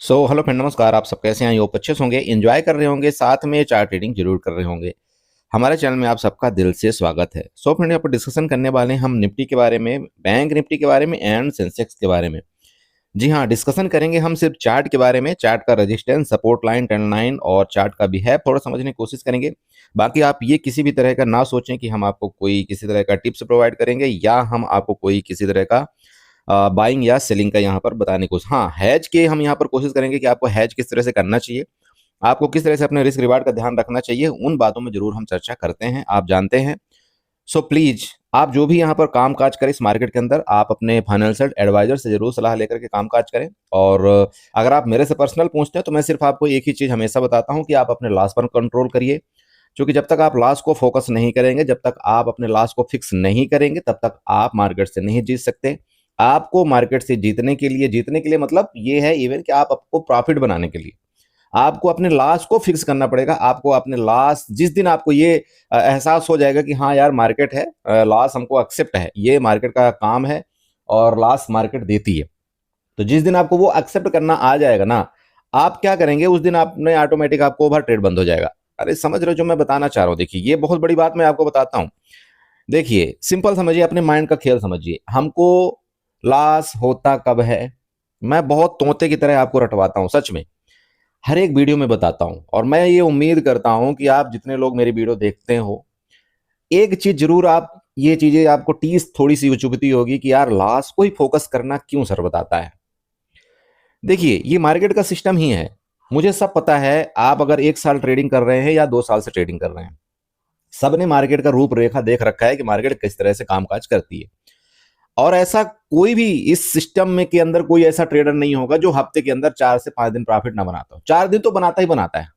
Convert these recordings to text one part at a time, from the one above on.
Hello friend, नमस्कार। आप सब कैसे हैं? आई होप अच्छे से होंगे, एंजॉय कर रहे होंगे, साथ में चार्ट ट्रेडिंग जरूर कर रहे होंगे। हमारे चैनल में आप सबका दिल से स्वागत है। फ्रेंड, यहाँ पर डिस्कशन करने वाले हैं हम निफ्टी के बारे में, बैंक निफ्टी के बारे में एंड सेंसेक्स के बारे में। जी हाँ, डिस्कशन करेंगे हम सिर्फ चार्ट के बारे में, चार्ट का resistance, support line, trend line और चार्ट का बिहेव थोड़ा समझने की कोशिश करेंगे। बाकी आप ये किसी भी तरह का ना सोचें कि हम आपको कोई किसी तरह का टिप्स प्रोवाइड करेंगे या हम आपको कोई किसी तरह का बाइंग या सेलिंग का यहाँ पर बताने की कोशिश। हाँ, हैज के हम यहाँ पर कोशिश करेंगे कि आपको हैज किस तरह से करना चाहिए, आपको किस तरह से अपने रिस्क रिवार्ड का ध्यान रखना चाहिए, उन बातों में जरूर हम चर्चा करते हैं, आप जानते हैं। प्लीज आप जो भी यहाँ पर काम काज करें इस मार्केट के अंदर, आप अपने फाइनेंशियल एडवाइजर से जरूर सलाह लेकर के काम काज करें। और अगर आप मेरे से पर्सनल पूछते हैं तो मैं सिर्फ आपको एक ही चीज हमेशा बताता हूँ कि आप अपने लॉस पर कंट्रोल करिए, क्योंकि जब तक आप लॉस को फोकस नहीं करेंगे, जब तक आप अपने लॉस को फिक्स नहीं करेंगे, तब तक आप मार्केट से नहीं जीत सकते। आपको मार्केट से जीतने के लिए मतलब ये है इवन कि आप आपको प्रॉफिट बनाने के लिए आपको अपने लॉस को फिक्स करना पड़ेगा। आपको अपने लॉस, जिस दिन आपको ये एहसास हो जाएगा कि हाँ यार मार्केट है, लॉस हमको एक्सेप्ट है, ये मार्केट का काम है और लॉस मार्केट देती है, तो जिस दिन आपको वो एक्सेप्ट करना आ जाएगा ना, आप क्या करेंगे उस दिन आपने ऑटोमेटिक आपको ओवर ट्रेड बंद हो जाएगा। अरे समझ रहे हो जो मैं बताना चाह रहा हूँ? देखिए, ये बहुत बड़ी बात मैं आपको बताता हूँ। देखिए, सिंपल समझिए, अपने माइंड का खेल समझिए। हमको लॉस होता कब है? मैं बहुत तोते की तरह आपको रटवाता हूँ, सच में हर एक वीडियो में बताता हूँ, और मैं ये उम्मीद करता हूँ कि आप जितने लोग मेरी वीडियो देखते हो, एक चीज जरूर आप, ये चीजें आपको टीस थोड़ी सी चुभती होगी कि यार लॉस को ही फोकस करना क्यों सर बताता है। देखिए, ये मार्केट का सिस्टम ही है, मुझे सब पता है। आप अगर 1 साल ट्रेडिंग कर रहे हैं या 2 साल से ट्रेडिंग कर रहे हैं, सबने मार्केट का रूपरेखा देख रखा है कि मार्केट किस तरह से कामकाज करती है। और ऐसा कोई भी इस सिस्टम में के अंदर कोई ऐसा ट्रेडर नहीं होगा जो हफ्ते के अंदर 4 से 5 दिन प्रॉफिट ना बनाता हो। 4 दिन तो बनाता ही बनाता है।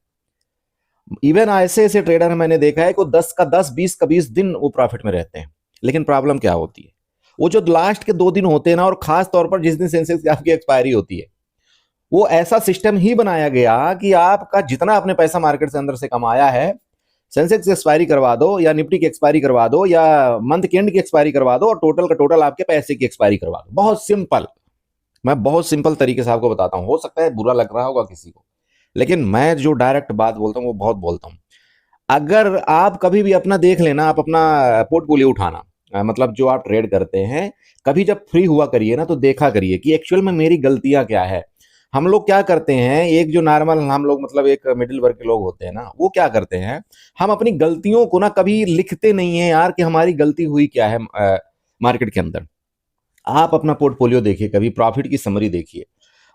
इवन ऐसे ऐसे ट्रेडर मैंने देखा है कि 10 का 10, 20 का 20 दिन वो प्रॉफिट में रहते हैं। लेकिन प्रॉब्लम क्या होती है? वो जो लास्ट के 2 दिन होते हैं ना, और खास तौर पर जिस दिन सेंसेक्स की आपकी एक्सपायरी होती है, वो ऐसा सिस्टम ही बनाया गया कि आपका जितना आपने पैसा मार्केट से अंदर से कमाया है, सेंसेक्स की एक्सपायरी करवा दो या निफ्टी की एक्सपायरी करवा दो या मंथ के एंड की एक्सपायरी करवा दो और टोटल का टोटल आपके पैसे की एक्सपायरी करवा दो। बहुत सिंपल, मैं बहुत सिंपल तरीके से आपको बताता हूं। हो सकता है बुरा लग रहा होगा किसी को, लेकिन मैं जो डायरेक्ट बात बोलता हूं वो बहुत बोलता हूं। अगर आप कभी भी अपना देख लेना, आप अपना पोर्टफोलियो उठाना, मतलब जो आप ट्रेड करते हैं, कभी जब फ्री हुआ करिए ना, तो देखा करिए कि एक्चुअल में मेरी गलतियां क्या है। हम लोग क्या करते हैं, एक जो नॉर्मल हम लोग मतलब एक मिडिल वर्ग के लोग होते हैं ना, वो क्या करते हैं, हम अपनी गलतियों को ना कभी लिखते नहीं है यार कि हमारी गलती हुई क्या है मार्केट के अंदर। आप अपना पोर्टफोलियो देखिए, कभी प्रॉफिट की समरी देखिए,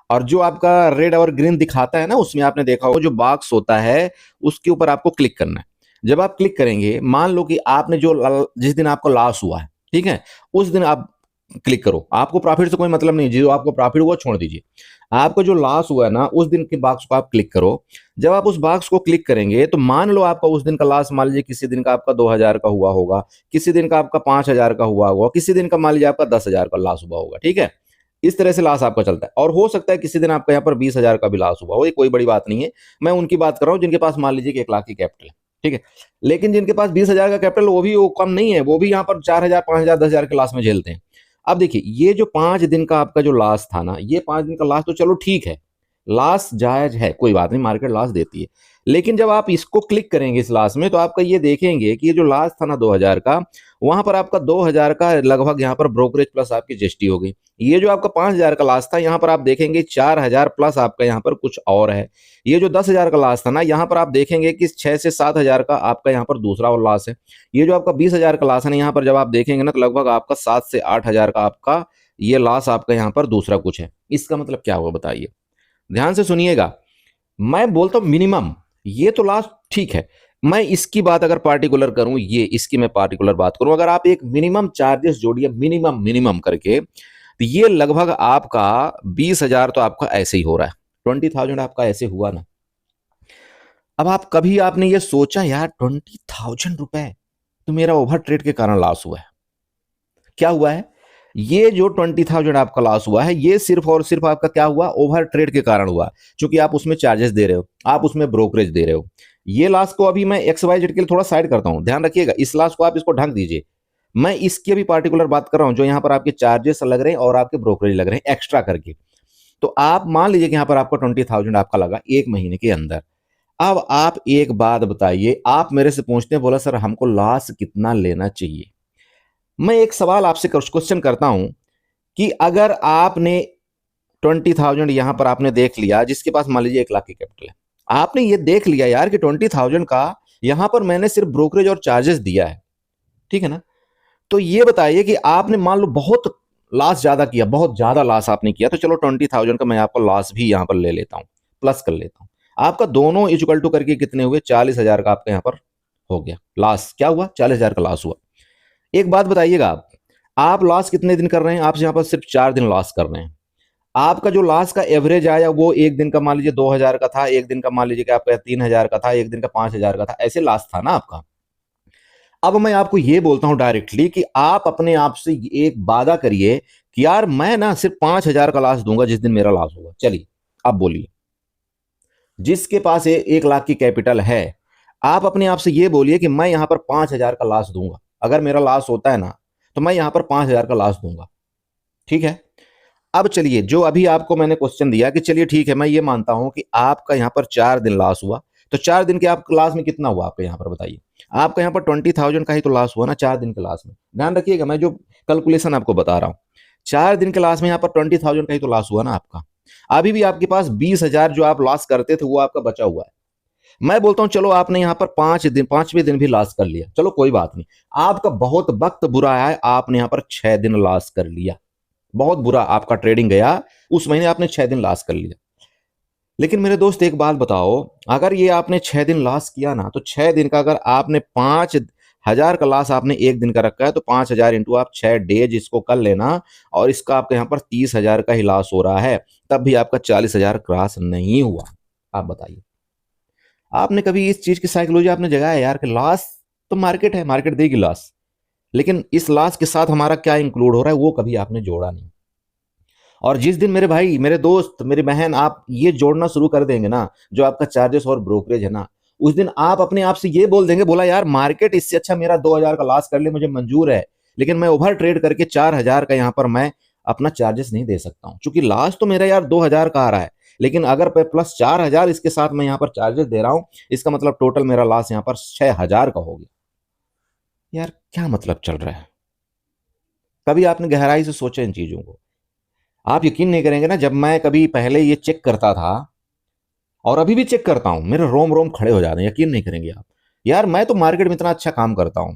और जो आपका रेड और ग्रीन दिखाता है ना, उसमें आपने देखा होगा जो बॉक्स होता है, उसके ऊपर आपको क्लिक करना है। जब आप क्लिक करेंगे, मान लो कि आपने जो जिस दिन आपको लॉस हुआ है, ठीक है, उस दिन आप क्लिक करो। आपको प्रॉफिट से कोई मतलब नहीं, जो आपको प्रॉफिट हुआ छोड़ दीजिए। आपको जो लॉस हुआ है ना, उस दिन के बॉक्स को आप क्लिक करो। जब आप उस बॉक्स को क्लिक करेंगे तो मान लो आपका उस दिन का लॉस, मान लीजिए किसी दिन का आपका 2,000 का हुआ होगा, किसी दिन का आपका 5,000 का हुआ होगा, किसी दिन का मान लीजिए आपका 10,000 का लॉस हुआ होगा, ठीक है। इस तरह से लॉस आपका चलता है, और हो सकता है किसी दिन आपका यहाँ पर 20,000 का भी लॉस हुआ हो, ये कोई बड़ी बात नहीं है। मैं उनकी बात कर रहा हूँ जिनके पास मान लीजिए कि 1 लाख की कैपिटल है, ठीक है। लेकिन जिनके पास 20,000 का कैपिटल, वो कम नहीं है, वो भी यहाँ पर 4,000, 5,000, 10,000 के लॉस में झेलते हैं। अब देखिए, ये जो 5 दिन का आपका जो लॉस था ना, ये 5 दिन का लॉस तो चलो ठीक है, लॉस जायज है, कोई बात नहीं, मार्केट लॉस देती है। लेकिन जब आप इसको क्लिक करेंगे इस लॉस में, तो आपका ये देखेंगे कि ये जो लॉस था ना 2,000 का, वहां पर आपका 2,000 का लगभग यहाँ पर ब्रोकरेज प्लस आपकी जीएसटी हो गई। ये जो आपका 5,000 का लॉस था, यहाँ पर आप देखेंगे 4,000 प्लस आपका यहाँ पर कुछ और है। ये जो 10,000 का लॉस था ना, यहाँ पर आप देखेंगे कि 6 से 7,000 का आपका यहाँ पर दूसरा और लॉस है। ये जो आपका 20,000 का लॉस है ना, यहाँ पर जब आप देखेंगे ना, तो लगभग आपका 7 से 8,000 का आपका ये लॉस आपका यहाँ पर दूसरा कुछ है। इसका मतलब क्या हुआ बताइए? ध्यान से सुनिएगा, मैं बोलता हूं मिनिमम, ये तो लास्ट ठीक है। मैं इसकी बात अगर पार्टिकुलर करूं, ये इसकी मैं पार्टिकुलर बात करूं, अगर आप एक मिनिमम चार्जेस जोड़िए, मिनिमम मिनिमम करके, तो ये लगभग आपका 20,000 तो आपका ऐसे ही हो रहा है, 20,000 आपका ऐसे हुआ ना। अब आप कभी आपने ये सोचा यार 20,000 रुपए तो मेरा ओवर ट्रेड के कारण लॉस हुआ है? क्या हुआ है? ये जो 20,000 आपका लॉस हुआ है, ये सिर्फ और सिर्फ आपका क्या हुआ? ओवर ट्रेड के कारण हुआ, क्योंकि आप उसमें चार्जेस दे रहे हो, आप उसमें ब्रोकरेज दे रहे हो। ये लॉस को अभी मैं एक्स वाई जेड के लिए थोड़ा साइड करता हूं, ध्यान रखिएगा, इस लॉस को आप इसको ढक दीजिए। मैं इसकी अभी पार्टिकुलर बात कर रहा हूं, जो यहां पर आपके चार्जेस लग रहे हैं और आपके ब्रोकरेज लग रहे हैं एक्स्ट्रा करके। तो आप मान लीजिए कि यहाँ पर आपको 20,000 आपका लगा 1 महीने के अंदर। अब आप एक बात बताइए, आप मेरे से पूछते हैं, बोला सर हमको लॉस कितना लेना चाहिए? मैं एक सवाल आपसे क्वेश्चन करता हूं कि अगर आपने 20,000 यहां पर आपने देख लिया, जिसके पास मान लीजिए 1 लाख की कैपिटल है, आपने ये देख लिया यार कि 20,000 का यहां पर मैंने सिर्फ ब्रोकरेज और चार्जेस दिया है, ठीक है ना? तो ये बताइए कि आपने मान लो बहुत लॉस ज्यादा किया, बहुत ज्यादा लॉस आपने किया, तो चलो 20,000 का मैं आपका लॉस भी यहां पर ले लेता हूं, प्लस कर लेता हूं। आपका दोनों इक्वल टू करके कितने हुए? 40,000 का आपका यहां पर हो गया लॉस। क्या हुआ? 40,000 का लॉस हुआ। एक बात बताइएगा, आप लॉस कितने दिन कर रहे हैं? आप यहां पर सिर्फ 4 दिन लॉस कर रहे हैं। आपका जो लॉस का एवरेज आया वो एक दिन का मान लीजिए 2,000 का था, एक दिन का मान लीजिए कि आपका 3,000 का था, एक दिन का 5,000 का था, ऐसे लॉस था ना आपका। अब मैं आपको ये बोलता हूं डायरेक्टली कि आप अपने आप से एक वादा करिए कि यार मैं ना सिर्फ 5,000 का लॉस दूंगा जिस दिन मेरा लॉस होगा। चलिए अब बोलिए, जिसके पास 1 लाख की कैपिटल है, आप अपने आप से ये बोलिए कि मैं यहां पर 5,000 का लॉस दूंगा। अगर मेरा लॉस होता है ना तो मैं यहां पर 5,000 का लॉस दूंगा, ठीक है? अब चलिए, जो अभी आपको मैंने क्वेश्चन दिया कि चलिए ठीक है, मैं ये मानता हूं कि आपका यहां पर 4 दिन लॉस हुआ, तो 4 दिन के आप क्लास में कितना हुआ आपका यहां पर बताइए? आपका यहां पर 20,000 का ही तो लॉस हुआ ना 4 दिन के लास्ट में। ध्यान रखिएगा, मैं जो कैलकुलेशन आपको बता रहा हूं, 4 दिन के लास्ट में यहां पर 20,000 का ही तो लॉस हुआ ना आपका। अभी भी आपके पास 20,000 जो आप लॉस करते थे वो आपका बचा हुआ है। मैं बोलता हूं चलो आपने यहां पर 5 दिन, 5वें दिन भी लॉस कर लिया, चलो कोई बात नहीं। आपका बहुत वक्त बुरा है, आपने यहां पर 6 दिन लॉस कर लिया, बहुत बुरा आपका ट्रेडिंग गया, उस महीने आपने 6 दिन लॉस कर लिया। लेकिन मेरे दोस्त एक बात बताओ, अगर ये आपने 6 दिन लॉस किया ना, तो 6 दिन का अगर आपने 5,000 का लॉस आपने एक दिन का रखा है, तो 5,000 इंटू आप 6 डेज इसको कर लेना, और इसका आपके यहाँ पर 30,000 का ही लॉस हो रहा है, तब भी आपका 40,000 क्रॉस नहीं हुआ। आप बताइए, आपने कभी इस चीज की साइकोलॉजी आपने जगाया यार कि लॉस तो मार्केट है, मार्केट देगी लॉस, लेकिन इस लॉस के साथ हमारा क्या इंक्लूड हो रहा है वो कभी आपने जोड़ा नहीं। और जिस दिन मेरे भाई, मेरे दोस्त, मेरी बहन, आप ये जोड़ना शुरू कर देंगे ना, जो आपका चार्जेस और ब्रोकरेज है ना, उस दिन आप अपने आप से ये बोल देंगे, बोला यार मार्केट इससे अच्छा मेरा 2,000 का लॉस कर ले, मुझे मंजूर है, लेकिन मैं ओवर ट्रेड करके 4,000 का यहाँ पर मैं अपना चार्जेस नहीं दे सकता हूँ, क्योंकि लॉस तो मेरा यार 2,000 का आ रहा है, लेकिन अगर प्लस 4,000 इसके साथ मैं यहाँ पर चार्जेस दे रहा हूँ, इसका मतलब टोटल मेरा लॉस यहाँ पर 6,000 का हो गया। यार क्या मतलब चल रहा है? कभी आपने गहराई से सोचा इन चीजों को? आप यकीन नहीं करेंगे ना, जब मैं कभी पहले ये चेक करता था और अभी भी चेक करता हूं, मेरे रोम रोम खड़े हो जाते हैं, यकीन नहीं करेंगे आप। यार मैं तो मार्केट में इतना अच्छा काम करता हूं,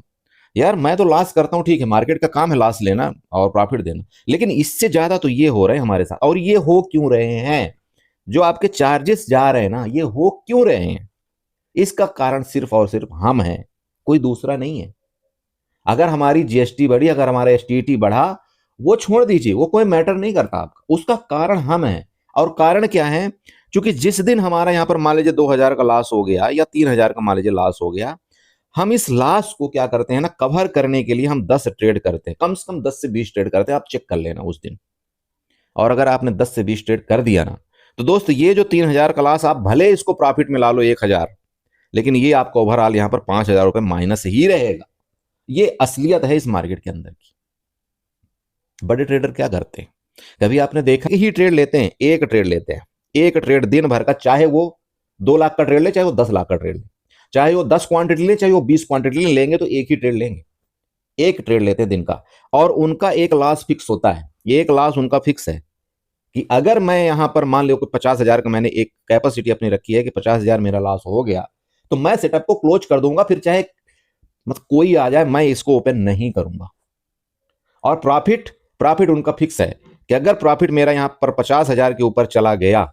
यार मैं तो लॉस करता हूं, ठीक है, मार्केट का काम है लॉस लेना और प्रॉफिट देना, लेकिन इससे ज्यादा तो ये हो रहे हैं हमारे साथ। और ये हो क्यों रहे हैं? जो आपके चार्जेस जा रहे हैं ना, ये हो क्यों रहे हैं? इसका कारण सिर्फ और सिर्फ हम हैं, कोई दूसरा नहीं है। अगर हमारी जीएसटी बढ़ी, अगर हमारा एसटीटी बढ़ा, वो छोड़ दीजिए, वो कोई मैटर नहीं करता आपका, उसका कारण हम हैं। और कारण क्या है? क्योंकि जिस दिन हमारा यहां पर मान लीजिए 2,000 का लॉस हो गया या 3,000 का मान लीजिए लॉस हो गया, हम इस लॉस को क्या करते हैं ना, कवर करने के लिए हम 10 ट्रेड करते हैं, कम से कम 10 से 20 ट्रेड करते हैं, आप चेक कर लेना उस दिन। और अगर आपने 10 से 20 ट्रेड कर दिया ना, तो दोस्त ये जो 3,000 का लॉस, आप भले इसको प्रॉफिट में ला लो 1,000, लेकिन ये आपका ओवरऑल यहां पर 5,000 रुपए माइनस ही रहेगा। ये असलियत है इस मार्केट के अंदर की। बड़े ट्रेडर क्या करते हैं, कभी आपने देखा? ही ट्रेड लेते हैं, एक ट्रेड लेते हैं, एक ट्रेड दिन भर का, चाहे वो 2 लाख का ट्रेड ले, चाहे वो 10 लाख का ट्रेड ले, चाहे वो 10 क्वांटिटी ले, चाहे वो 20 क्वांटिटी लेंगे, तो एक ही ट्रेड लेंगे, एक ट्रेड लेते हैं दिन का। और उनका एक लॉस फिक्स होता है, एक लॉस उनका फिक्स है कि अगर मैं यहां पर मान लो 50,000 का मैंने एक कैपेसिटी अपनी रखी है कि 50,000 मेरा लॉस हो गया, तो मैं सेटअप को क्लोज कर दूंगा, फिर चाहे मतलब कोई आ जाए, मैं इसको ओपन नहीं करूंगा। और प्रॉफिट, प्रॉफिट उनका फिक्स है कि अगर प्रॉफिट मेरा यहां पर 50,000 के ऊपर चला गया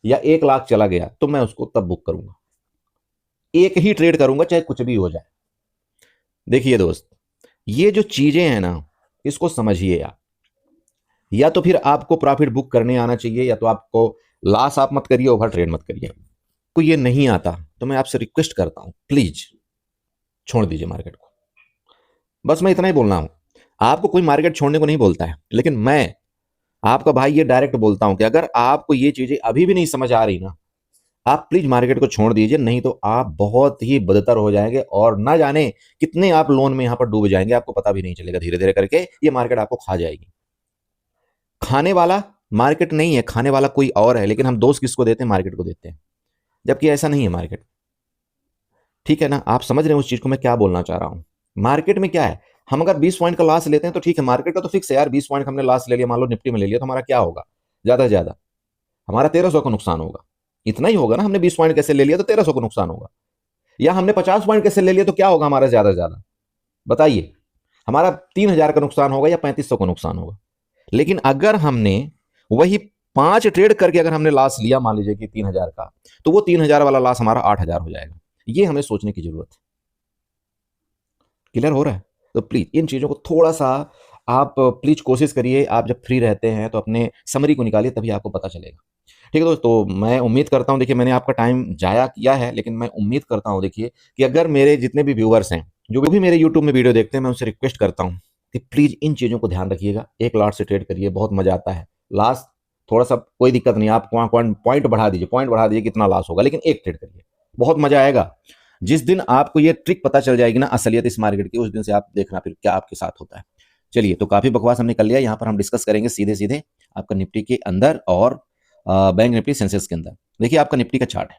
या 1 लाख चला गया, तो मैं उसको तब बुक करूंगा, एक ही ट्रेड करूंगा, चाहे कुछ भी हो जाए। देखिए दोस्त, ये जो चीजें हैं ना, इसको समझिए आप। या तो फिर आपको प्रॉफिट बुक करने आना चाहिए, या तो आपको लॉस आप मत करिए, ओवर ट्रेड मत करिए। को ये नहीं आता तो मैं आपसे रिक्वेस्ट करता हूं, प्लीज छोड़ दीजिए मार्केट को। बस मैं इतना ही बोलना हूं, आपको कोई मार्केट छोड़ने को नहीं बोलता है, लेकिन मैं आपका भाई ये डायरेक्ट बोलता हूं कि अगर आपको ये चीजें अभी भी नहीं समझ आ रही ना, आप प्लीज मार्केट को छोड़ दीजिए, नहीं तो आप बहुत ही बदतर हो जाएंगे, और ना जाने कितने आप लोन में यहां पर डूब जाएंगे, आपको पता भी नहीं चलेगा, धीरे धीरे करके ये मार्केट आपको खा जाएगी। खाने वाला मार्केट नहीं है, खाने वाला कोई और है, लेकिन हम दोष किसको देते हैं? मार्केट को देते हैं, जबकि ऐसा नहीं है मार्केट। ठीक है ना, आप समझ रहे हैं उस चीज को मैं क्या बोलना चाह रहा हूं? मार्केट में क्या है, हम अगर 20 पॉइंट का लॉस लेते हैं तो ठीक है, मार्केट का तो फिक्स है यार, 20 पॉइंट हमने लॉस ले लिया, मान लो निफ्टी में ले लिया, तो हमारा क्या होगा? ज्यादा से ज्यादा हमारा 1300 का नुकसान होगा, इतना ही होगा ना। हमने 20 पॉइंट कैसे ले लिया तो 1300 का नुकसान होगा। या हमने 50 पॉइंट कैसे ले लिया तो क्या होगा हमारा ज्यादा से ज्यादा? बताइए, हमारा 3000 का नुकसान होगा या 3500 का नुकसान होगा। लेकिन अगर हमने वही 5 ट्रेड करके अगर हमने लॉस लिया, मान लीजिए कि 3000 का, तो वो 3000 वाला लॉस हमारा 8000 हो जाएगा। ये हमें सोचने की जरूरत है। क्लियर हो रहा है? तो प्लीज इन चीजों को थोड़ा सा आप प्लीज कोशिश करिए, आप जब फ्री रहते हैं तो अपने समरी को निकालिए, तभी आपको पता चलेगा। ठीक है दोस्तों, मैं उम्मीद करता हूं, देखिए मैंने आपका टाइम जाया किया है, लेकिन मैं उम्मीद करता हूं देखिए कि अगर मेरे जितने भी व्यूअर्स हैं, जो भी मेरे यूट्यूब में वीडियो देखते हैं, मैं उनसे रिक्वेस्ट करता हूं कि प्लीज इन चीजों को ध्यान रखिएगा। एक लॉट से ट्रेड करिए, बहुत मजा आता है। लास्ट थोड़ा सा कोई दिक्कत नहीं, आप पॉइंट बढ़ा दीजिए, कितना लॉस होगा, लेकिन एक ट्रेड करिए, बहुत मजा आएगा। जिस दिन आपको ये ट्रिक पता चल जाएगी ना, असलियत इस मार्केट की, उस दिन से आप देखना फिर क्या आपके साथ होता है। चलिए, तो काफी बकवास हमने कर लिया, यहाँ पर हम डिस्कस करेंगे सीधे सीधे आपका निफ्टी के अंदर और बैंक निफ्टी सेंसेक्स के अंदर। देखिए आपका निफ्टी का चार्ट है।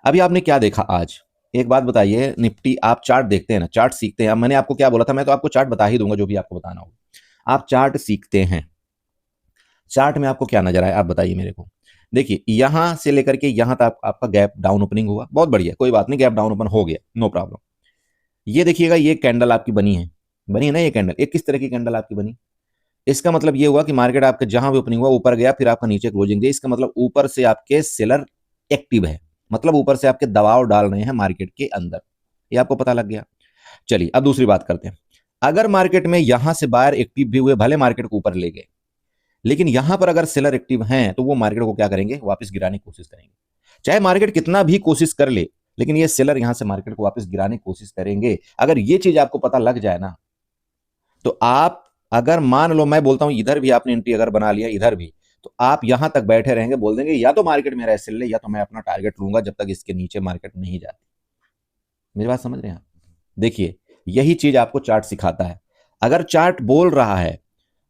अभी आपने क्या देखा आज? एक बात बताइए, निफ्टी आप चार्ट देखते हैं ना, चार्ट सीखते हैं। अब मैंने आपको क्या बोला था, मैं तो आपको चार्ट बता ही दूंगा जो भी आपको बताना होगा। आप चार्ट सीखते हैं, चार्ट में आपको क्या नजर आया आप बताइए मेरे को। देखिए यहां से लेकर के यहां तक आपका गैप डाउन ओपनिंग हुआ, बहुत बढ़िया, कोई बात नहीं, गैप डाउन ओपन हो गया, नो प्रॉब्लम। ये देखिएगा, ये कैंडल आपकी बनी है ना, ये कैंडल, एक किस तरह की कैंडल आपकी बनी? इसका मतलब ये हुआ कि मार्केट आपके जहां भी ओपनिंग हुआ ऊपर गया, फिर आपका नीचे क्लोजिंग दिया। इसका मतलब ऊपर से आपके सेलर एक्टिव है, मतलब ऊपर से आपके दबाव डाल रहे हैं मार्केट के अंदर। ये आपको पता लग गया। चलिए अब दूसरी बात करते हैं। अगर मार्केट में यहां से बायर एक्टिव भी हुए, भले मार्केट को ऊपर ले गए, लेकिन यहां पर अगर सेलर एक्टिव हैं तो वो मार्केट को क्या करेंगे? वापस गिराने की कोशिश करेंगे। चाहे मार्केट कितना भी कोशिश कर ले, लेकिन ये सेलर यहां से मार्केट को वापस गिराने की कोशिश करेंगे। अगर ये चीज आपको पता लग जाए ना, तो आप अगर मान लो मैं बोलता हूं इधर भी आपने एंट्री अगर बना लिया, इधर भी, तो आप यहां तक बैठे रहेंगे, बोल देंगे या तो मार्केट मेरा ऐसे ले, या तो मैं अपना टारगेट लूंगा जब तक इसके नीचे मार्केट नहीं जाती। मेरी बात समझ रहे हैं आप? देखिए यही चीज आपको चार्ट सिखाता है। अगर चार्ट बोल रहा है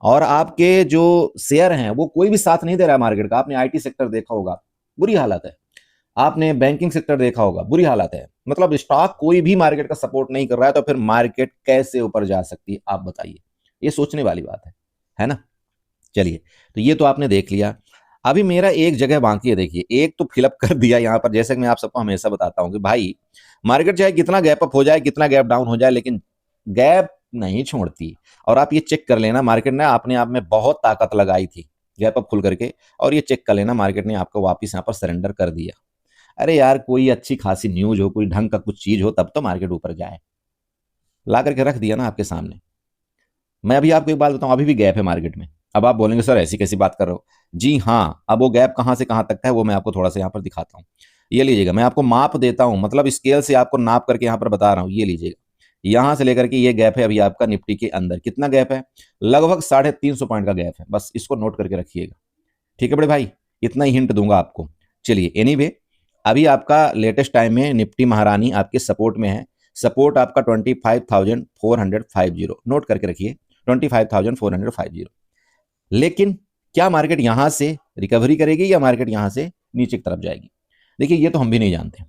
और आपके जो शेयर हैं वो कोई भी साथ नहीं दे रहा है मार्केट का, आपने आईटी सेक्टर देखा होगा, बुरी हालत है। आपने बैंकिंग सेक्टर देखा होगा, बुरी हालत है। मतलब स्टॉक कोई भी मार्केट का सपोर्ट नहीं कर रहा है, तो फिर मार्केट कैसे ऊपर जा सकती है आप बताइए? ये सोचने वाली बात है ना? चलिए, तो ये तो आपने देख लिया। अभी मेरा एक जगह बाकी है, देखिए एक तो फिलअप कर दिया यहाँ पर। जैसे कि मैं आप सबको हमेशा बताता हूँ कि भाई मार्केट चाहे कितना गैप अप हो जाए, कितना गैप डाउन हो जाए, लेकिन गैप नहीं छोड़ती। और आप ये चेक कर लेना, मार्केट ने अपने आप में बहुत ताकत लगाई थी गैप अप खुल करके, और ये चेक कर लेना मार्केट ने आपको वापस यहाँ पर सरेंडर कर दिया। अरे यार कोई अच्छी खासी न्यूज हो, कोई ढंग का कुछ चीज हो, तब तो मार्केट ऊपर जाए। ला करके रख दिया ना आपके सामने। मैं अभी आपको एक बात बताऊं, अभी भी गैप है मार्केट में। अब आप बोलेंगे सर ऐसी कैसी बात कर रहे हो? जी हाँ, अब वो गैप कहां से कहां तक का है वो मैं आपको थोड़ा सा यहाँ पर दिखाता हूँ। ये लीजिएगा, मैं आपको माप देता हूँ, मतलब स्केल से आपको नाप करके यहाँ पर बता रहा हूँ। ये लीजिएगा, यहां से लेकर के ये गैप है अभी आपका निफ्टी के अंदर। कितना गैप है? लगभग 350 पॉइंट का गैप है। बस इसको नोट करके रखिएगा, ठीक है बड़े भाई? इतना ही हिंट दूंगा आपको। चलिए एनीवे, अभी आपका लेटेस्ट टाइम में निफ्टी महारानी आपके सपोर्ट में है। सपोर्ट आपका 25,450 नोट करके रखिए, 25,450। लेकिन क्या मार्केट यहां से रिकवरी करेगी या मार्केट यहां से नीचे की तरफ जाएगी? देखिए ये तो हम भी नहीं जानते।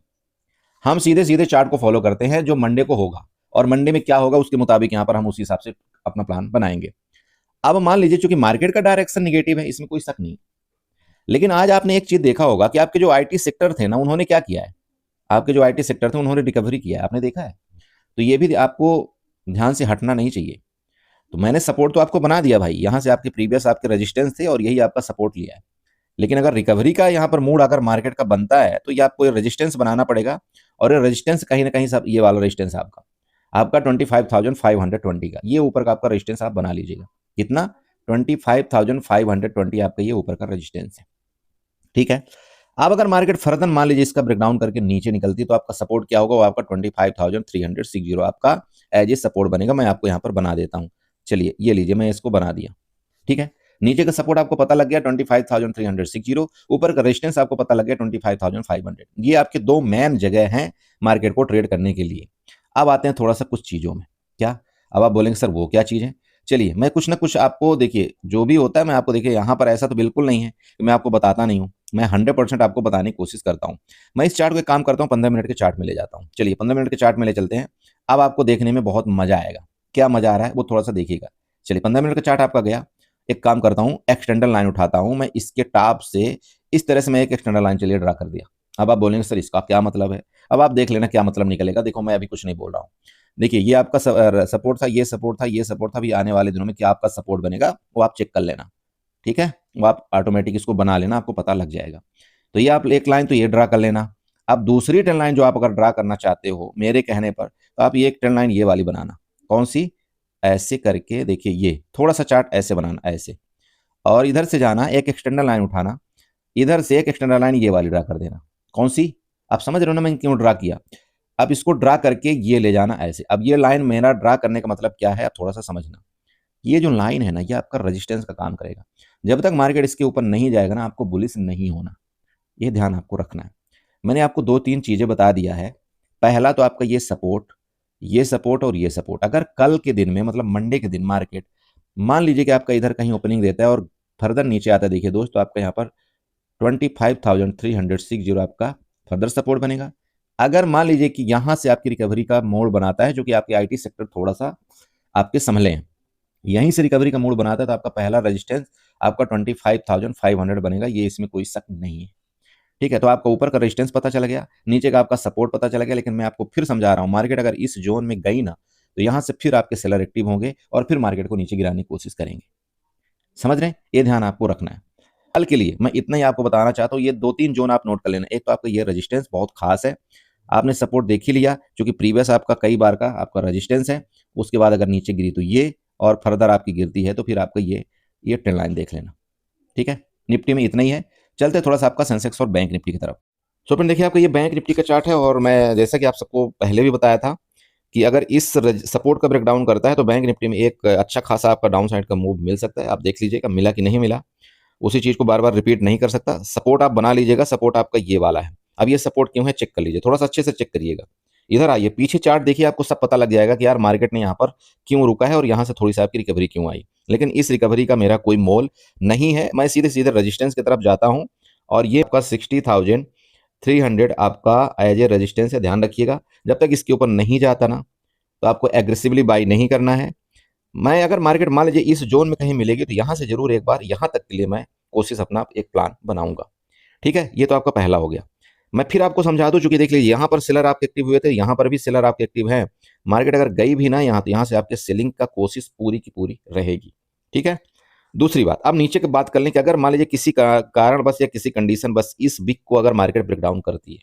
हम सीधे सीधे चार्ट को फॉलो करते हैं जो मंडे को होगा, और मंडे में क्या होगा उसके मुताबिक यहां पर हम उसी हिसाब से अपना प्लान बनाएंगे। अब मान लीजिए चूंकि मार्केट का डायरेक्शन निगेटिव है, इसमें कोई शक नहीं, लेकिन आज आपने एक चीज देखा होगा कि आपके जो आईटी सेक्टर थे ना, उन्होंने क्या किया है? आपके जो आईटी सेक्टर थे उन्होंने रिकवरी किया है, आपने देखा है? तो ये भी आपको ध्यान से हटना नहीं चाहिए। तो मैंने सपोर्ट तो आपको बना दिया भाई, यहां से आपके प्रीवियस आपके रेजिस्टेंस थे और यही आपका सपोर्ट लिया है। लेकिन अगर रिकवरी का यहाँ पर मूड अगर मार्केट का बनता है, तो ये आपको रेजिस्टेंस बनाना पड़ेगा। और ये रेजिस्टेंस कहीं ना कहीं सब, ये वाला रेजिस्टेंस आपका आपका 25,520 का, ये ऊपर का आपका रेजिस्टेंस आप बना लीजिएगा। कितना? 25,520 आपका ये ऊपर का रेजिस्टेंस है, ठीक है? अब अगर मार्केट फर्दर मान लीजिए इसका ब्रेकडाउन करके नीचे निकलती है, तो आपका सपोर्ट क्या होगा? वो आपका 25,360 आपका एज ए सपोर्ट बनेगा। मैं आपको यहाँ पर बना देता हूँ। चलिए ये लीजिए, मैं इसको बना दिया, ठीक है? नीचे का सपोर्ट आपको पता लग गया 25,360, ऊपर का रेजिस्टेंस आपको पता लग गया 25,500। ये आपके दो मेन जगह हैं मार्केट को ट्रेड करने के लिए। अब आते हैं थोड़ा सा कुछ चीजों में। क्या? अब आप बोलेंगे सर वो क्या चीज है? चलिए मैं कुछ ना कुछ आपको, देखिए जो भी होता है मैं आपको, देखिए यहाँ पर ऐसा तो बिल्कुल नहीं है कि मैं आपको बताता नहीं हूँ, मैं 100% आपको बताने की कोशिश करता हूँ। मैं इस चार्ट को एक काम करता हूँ, 15 मिनट के चार्ट में ले जाता हूँ। चलिए 15 मिनट के चार्ट में ले चलते हैं। अब आपको देखने में बहुत मजा आएगा। क्या मजा आ रहा है वो थोड़ा सा देखिएगा। चलिए 15 मिनट का चार्ट आपका गया। एक काम करता हूँ, एक्सटेंडर लाइन उठाता हूँ मैं, इसके टॉप से इस तरह से मैं एक एक्सटेंडर लाइन चलिए ड्रा कर दिया। अब आप बोलेंगे सर इसका क्या मतलब है? अब आप देख लेना क्या मतलब निकलेगा। देखो मैं अभी कुछ नहीं बोल रहा हूँ। देखिए ये आपका सपोर्ट था, ये सपोर्ट था, ये सपोर्ट था। अभी आने वाले दिनों में क्या आपका सपोर्ट बनेगा वो आप चेक कर लेना। ठीक है, वो आप ऑटोमेटिक इसको बना लेना, आपको पता लग जाएगा। तो ये आप एक लाइन तो ये ड्रा कर लेना। अब दूसरी ट्रेंड लाइन जो आप अगर ड्रा करना चाहते हो मेरे कहने पर, तो आप ये एक ट्रेंड लाइन ये वाली बनाना। कौन सी? ऐसे करके देखिए, ये थोड़ा सा चार्ट ऐसे बनाना, ऐसे। और इधर से जाना, एक एक्सटेंडर लाइन उठाना, इधर से एक एक्सटेंडर लाइन ये वाली ड्रा कर देना। कौन सी? आप समझ रहे हो ना मैं क्यों ड्रा किया? अब इसको ड्रा करके ये ले जाना ऐसे। अब ये लाइन मेरा ड्रा करने का मतलब क्या है, आप थोड़ा सा समझना। ये जो लाइन है ना, ये आपका रेजिस्टेंस का काम करेगा। जब तक मार्केट इसके ऊपर नहीं जाएगा ना, आपको बुलिश नहीं होना। ये ध्यान आपको रखना है। मैंने आपको 2-3 चीजें बता दिया है। पहला तो आपका ये सपोर्ट, ये सपोर्ट और ये सपोर्ट। अगर कल के दिन में, मतलब मंडे के दिन मार्केट मान लीजिए कि आपका इधर कहीं ओपनिंग देता है और फर्दर नीचे आता है, देखिए दोस्त, तो आपका यहाँ पर 25,360 आपका फर्दर सपोर्ट बनेगा। अगर मान लीजिए कि यहां से आपकी रिकवरी का मोड बनाता है, जो कि आपके आईटी सेक्टर थोड़ा सा आपके संभले हैं, यहीं से रिकवरी का मूड बनाता है, तो आपका पहला रेजिस्टेंस आपका 25,500 बनेगा। ये इसमें कोई शक नहीं है। ठीक है, तो आपका ऊपर का रेजिस्टेंस पता चल गया, नीचे का आपका सपोर्ट पता चल गया। लेकिन मैं आपको फिर समझा रहा हूं, मार्केट अगर इस जोन में गई ना, तो यहां से फिर आपके सेलर एक्टिव होंगे और फिर मार्केट को नीचे गिराने की कोशिश करेंगे। समझ रहे हैं? ये ध्यान आपको रखना है। कल के लिए मैं इतना ही आपको बताना चाहता हूँ। ये 2-3 जोन आप नोट कर लेना। एक तो आपका ये रेजिस्टेंस बहुत खास है, आपने सपोर्ट देख ही लिया, क्योंकि प्रीवियस आपका कई बार का आपका रेजिस्टेंस है। उसके बाद अगर नीचे गिरी तो ये, और फर्दर आपकी गिरती है तो फिर आपका ये ट्रेंड लाइन देख लेना। ठीक है, निफ्टी में इतना ही है। चलते थोड़ा सा आपका सेंसेक्स और बैंक निफ्टी की तरफ। सो फ्रेंड देखिए, आपका ये बैंक निफ्टी का चार्ट है, और मैं जैसा कि आप सबको पहले भी बताया था कि अगर इस सपोर्ट का ब्रेकडाउन करता है तो बैंक निफ्टी में एक अच्छा खासा आपका डाउन साइड का मूव मिल सकता है। आप देख लीजिएगा मिला कि नहीं मिला, उसी चीज को बार बार रिपीट नहीं कर सकता। सपोर्ट आप बना लीजिएगा, सपोर्ट आपका ये वाला है। अब ये सपोर्ट क्यों है चेक कर लीजिए, थोड़ा सा अच्छे से चेक करिएगा। इधर आइए, पीछे चार्ट देखिए, आपको सब पता लग जाएगा कि यार मार्केट ने यहाँ पर क्यों रुका है और यहाँ से थोड़ी सी आपकी रिकवरी क्यों आई। लेकिन इस रिकवरी का मेरा कोई मोल नहीं है, मैं सीधे सीधे रेजिस्टेंस की तरफ जाता हूँ। और ये आपका 60,300 आपका एज ए रेजिस्टेंस है, ध्यान रखिएगा। जब तक इसके ऊपर नहीं जाता ना, तो आपको एग्रेसिवली बाई नहीं करना है। मैं अगर मार्केट मान लीजिए इस जोन में कहीं मिलेगी, तो यहाँ से जरूर एक बार यहाँ तक के लिए मैं कोशिश अपना एक प्लान बनाऊंगा। ठीक है, ये तो आपका पहला हो गया। मैं फिर आपको समझा दूं, चूंकि देख लीजिए यहाँ पर सेलर आपके एक्टिव हुए थे, यहाँ पर भी सेलर आपके एक्टिव हैं। मार्केट अगर गई भी ना यहाँ, तो यहाँ से आपके सेलिंग का कोशिश पूरी की पूरी रहेगी। ठीक है, दूसरी बात, अब नीचे की बात कर लें कि अगर मान लीजिए किसी कारण बस या किसी कंडीशन बस इस वीक को अगर मार्केट ब्रेकडाउन करती है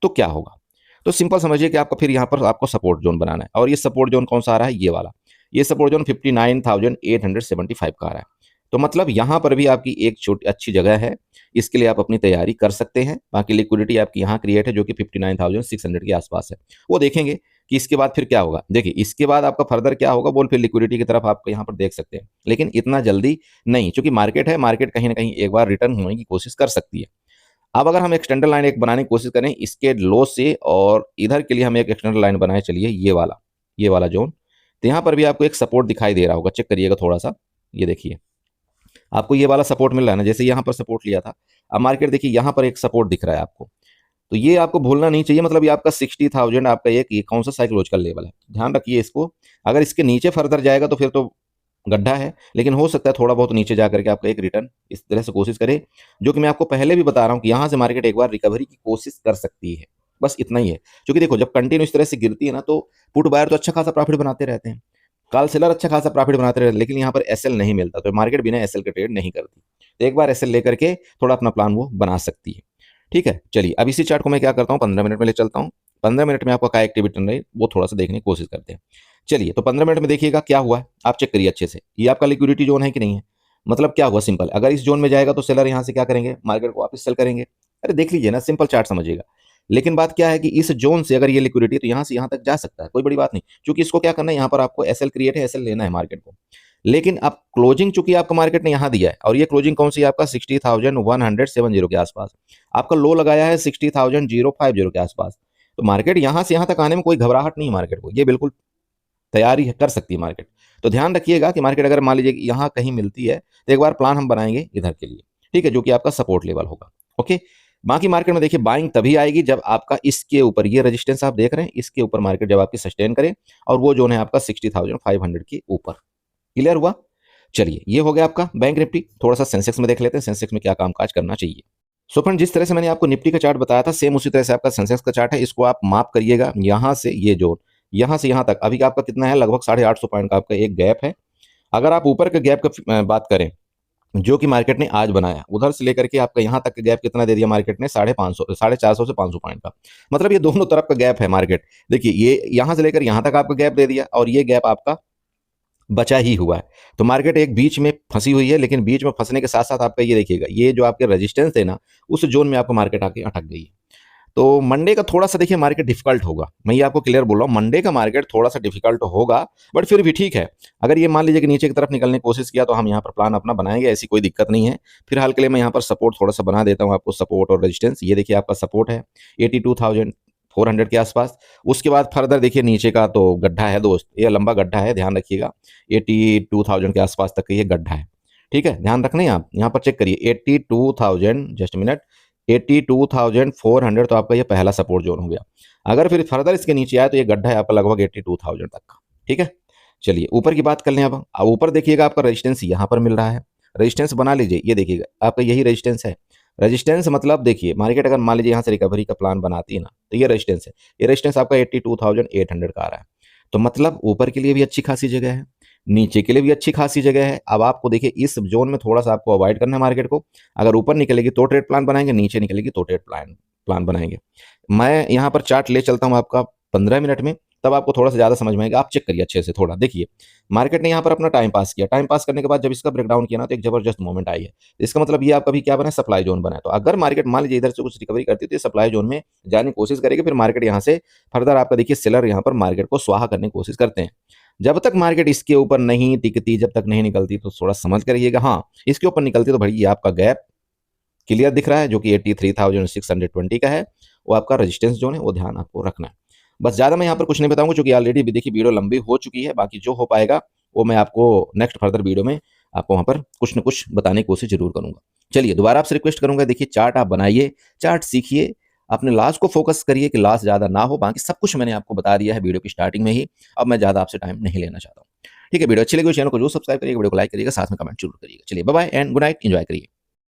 तो क्या होगा। तो सिंपल समझिए कि आपको फिर यहाँ पर आपको सपोर्ट जोन बनाना है, और ये सपोर्ट जोन कौन सा आ रहा है, ये वाला। ये सपोर्ट जोन 59,875 का आ रहा है। तो मतलब यहाँ पर भी आपकी एक छोटी अच्छी जगह है, इसके लिए आप अपनी तैयारी कर सकते हैं। बाकी लिक्विडिटी आपकी यहाँ क्रिएट है, जो कि 59,600 के आसपास है। वो देखेंगे कि इसके बाद फिर क्या होगा। देखिए इसके बाद आपका फर्दर क्या होगा, बोल फिर लिक्विडिटी की तरफ आप यहाँ पर देख सकते हैं, लेकिन इतना जल्दी नहीं, क्योंकि मार्केट है, मार्केट कहीं ना कहीं एक बार रिटर्न होने की कोशिश कर सकती है। अब अगर हम एक्सटेंडर लाइन एक बनाने की कोशिश करें इसके लो से, और इधर के लिए हम एक एक्सटेंडर लाइन बनाए, चलिए ये वाला जोन, तो यहाँ पर भी आपको एक सपोर्ट दिखाई दे रहा होगा, चेक करिएगा थोड़ा सा। ये देखिए आपको ये वाला सपोर्ट मिल रहा है ना, जैसे यहाँ पर सपोर्ट लिया था, अब मार्केट देखिए यहाँ पर एक सपोर्ट दिख रहा है आपको। तो ये आपको भूलना नहीं चाहिए, मतलब ये आपका 60,000 आपका एक ये कौन सा साइकोलॉजिकल लेवल है, ध्यान रखिए इसको। अगर इसके नीचे फर्दर जाएगा तो फिर तो गड्ढा है, लेकिन हो सकता है थोड़ा बहुत नीचे जाकर के आपका एक रिटर्न इस तरह से कोशिश करे, जो कि मैं आपको पहले भी बता रहा हूं कि यहां से मार्केट एक बार रिकवरी की कोशिश कर सकती है। बस इतना ही है, क्योंकि देखो जब कंटिन्यू इस तरह से गिरती है ना, तो पुट बायर तो अच्छा खासा प्रॉफिट बनाते रहते हैं, कॉल सेलर अच्छा खासा प्रॉफिट बनाते रहते हैं, लेकिन यहाँ पर एसएल नहीं मिलता, तो मार्केट बिना एसएल के ट्रेड नहीं करती। तो एक बार एसएल लेकर के थोड़ा अपना प्लान वो बना सकती है। ठीक है, चलिए अब इसी चार्ट को मैं क्या करता हूँ 15 मिनट में ले चलता हूँ। 15 मिनट में आपका क्या एक्टिविटी रही वो थोड़ा सा देखने की कोशिश करते हैं। चलिए तो 15 मिनट में देखिएगा क्या हुआ है, आप चेक करिए अच्छे से। ये आपका लिक्विडिटी जोन है कि नहीं है, मतलब क्या हुआ सिंपल, अगर इस जोन में जाएगा तो सेलर यहाँ से क्या करेंगे, मार्केट को वापस सेल करेंगे। अरे देख लीजिए ना, सिंपल चार्ट समझिएगा। लेकिन बात क्या है कि इस जोन से अगर ये लिक्विडिटी, तो यहाँ से यहाँ तक जा सकता है, कोई बड़ी बात नहीं, क्योंकि इसको क्या करना है, यहाँ पर आपको एसएल क्रिएट है, एसएल लेना है मार्केट को। लेकिन अब क्लोजिंग चूंकि आपका मार्केट ने यहाँ दिया है, और ये क्लोजिंग कौन सी है आपका 60,170 के आसपास, आपका लो लगाया है 60,050 के आसपास। तो मार्केट यहाँ से यहाँ तक आने में कोई घबराहट नहीं है मार्केट को, ये बिल्कुल तैयारी कर सकती है मार्केट। तो ध्यान रखिएगा कि मार्केट अगर मान लीजिए कि यहाँ कहीं मिलती है तो एक बार प्लान हम बनाएंगे इधर के लिए, ठीक है, जो कि आपका सपोर्ट लेवल होगा। ओके, बाकी मार्केट में देखिए बाइंग तभी आएगी जब आपका इसके ऊपर, ये रेजिस्टेंस आप देख रहे हैं, इसके ऊपर मार्केट जब आपकी सस्टेन करे और वो जोन है आपका 60,500 के ऊपर। क्लियर हुआ? चलिए, ये हो गया आपका बैंक निफ्टी। थोड़ा सा सेंसेक्स में देख लेते हैं, सेंसेक्स में क्या कामकाज करना चाहिए। सो फ्रेंड, जिस तरह से मैंने आपको निफ्टी का चार्ट बताया था, सेम उसी तरह से आपका सेंसेक्स का चार्ट है। इसको आप माप करिएगा, यहाँ से ये जोन, यहाँ से यहाँ तक अभी का आपका कितना है, लगभग 850 पॉइंट का आपका एक गैप है। अगर आप ऊपर के गैप का बात करें जो कि मार्केट ने आज बनाया, उधर से लेकर के आपका यहाँ तक का गैप कितना दे दिया मार्केट ने, 550 450 से 500 पॉइंट का। मतलब ये दोनों तरफ का गैप है मार्केट। देखिए, ये यहाँ से लेकर यहाँ तक आपका गैप दे दिया और ये गैप आपका बचा ही हुआ है। तो मार्केट एक बीच में फंसी हुई है, लेकिन बीच में फंसने के साथ साथ आपका ये देखिएगा, ये जो आपके रेजिस्टेंस है ना, उस जोन में आपको मार्केट आके अटक गई है। तो मंडे का थोड़ा सा देखिए मार्केट डिफिकल्ट होगा, मैं ये आपको क्लियर बोल रहा हूँ, मंडे का मार्केट थोड़ा सा डिफिकल्ट होगा, बट फिर भी ठीक है। अगर ये मान लीजिए कि नीचे की तरफ निकलने की कोशिश किया तो हम यहाँ पर प्लान अपना बनाएंगे, ऐसी कोई दिक्कत नहीं है। फिलहाल के लिए मैं यहाँ पर सपोर्ट थोड़ा सा बना देता हूँ आपको, सपोर्ट और रेजिस्टेंस। ये देखिए आपका सपोर्ट है 82,400 के आसपास। उसके बाद फर्दर देखिए नीचे का तो गड्ढा है दोस्त, ये लंबा गड्ढा है, ध्यान रखिएगा। 82,000 के आसपास तक का ये गड्ढा है, ठीक है, ध्यान रखना है आप। यहाँ पर चेक करिए 82,000, जस्ट मिनट, 82,400 तो आपका ये पहला सपोर्ट जोन हो गया। अगर फिर फर्दर इसके नीचे आए तो ये गड्ढा है आपका लगभग 82,000 तक का, ठीक है। चलिए ऊपर की बात कर लें। अब ऊपर देखिएगा आपका रेजिस्टेंस यहाँ पर मिल रहा है, रेजिस्टेंस बना लीजिए, ये देखिएगा आपका यही रेजिस्टेंस है। रेजिस्टेंस मतलब देखिए मार्केट अगर मान लीजिए यहाँ से रिकवरी का प्लान बनाती है ना, तो ये रेजिस्टेंस है, ये रेजिस्टेंस आपका 82,800 का आ रहा है। तो मतलब ऊपर के लिए भी अच्छी खासी जगह है, नीचे के लिए भी अच्छी खासी जगह है। अब आपको देखिए इस जोन में थोड़ा सा आपको अवॉइड करना है मार्केट को। अगर ऊपर निकलेगी तो ट्रेड प्लान बनाएंगे, नीचे निकलेगी तो ट्रेड प्लान बनाएंगे। मैं यहाँ पर चार्ट ले चलता हूँ आपका 15 मिनट में, तब आपको थोड़ा सा ज़्यादा समझ में आएगा। आप चेक करिए अच्छे से, थोड़ा देखिए मार्केट ने यहाँ पर अपना टाइम पास किया, टाइम पास करने के बाद जब इसका ब्रेकडाउन किया ना, तो एक जबरदस्त मूवमेंट आई है। इसका मतलब ये आपका भी क्या बना है, सप्लाई जोन बना है। तो अगर मार्केट मान लीजिए इधर से कुछ रिकवरी करती है तो ये सप्लाई जोन में जाने की कोशिश करेगी, फिर मार्केट यहाँ से फर्दर आपका देखिए सेलर यहाँ पर मार्केट को स्वाहा करने की कोशिश करते हैं। जब तक मार्केट इसके ऊपर नहीं टिकती, जब तक नहीं निकलती, तो थोड़ा समझ कर रहिएगा। हाँ, इसके ऊपर निकलती तो भाई ये आपका गैप क्लियर दिख रहा है, जो कि 83,620 का है, वो आपका रेजिस्टेंस जोन है, वो ध्यान आपको रखना है। बस ज़्यादा मैं यहाँ पर कुछ नहीं बताऊंगा, क्योंकि ऑलरेडी देखिए वीडियो लंबी हो चुकी है। बाकी जो हो पाएगा वो मैं आपको नेक्स्ट फर्दर वीडियो में आपको वहाँ पर कुछ न कुछ बताने की कोशिश जरूर करूंगा। चलिए, दोबारा आपसे रिक्वेस्ट करूंगा, देखिए चार्ट आप बनाइए, चार्ट सीखिए, अपने लॉस को फोकस करिए कि लॉस ज़्यादा ना हो। बाकी सब कुछ मैंने आपको बता दिया है वीडियो की स्टार्टिंग में ही, अब मैं ज़्यादा आपसे टाइम नहीं लेना चाहता हूँ। ठीक है, वीडियो अच्छी लगी चैनल को जरूर सब्सक्राइब करिएगा, वीडियो को लाइक करिएगा, साथ में कमेंट जरूर करिएगा। चलिए bye bye and good night, enjoy करिए।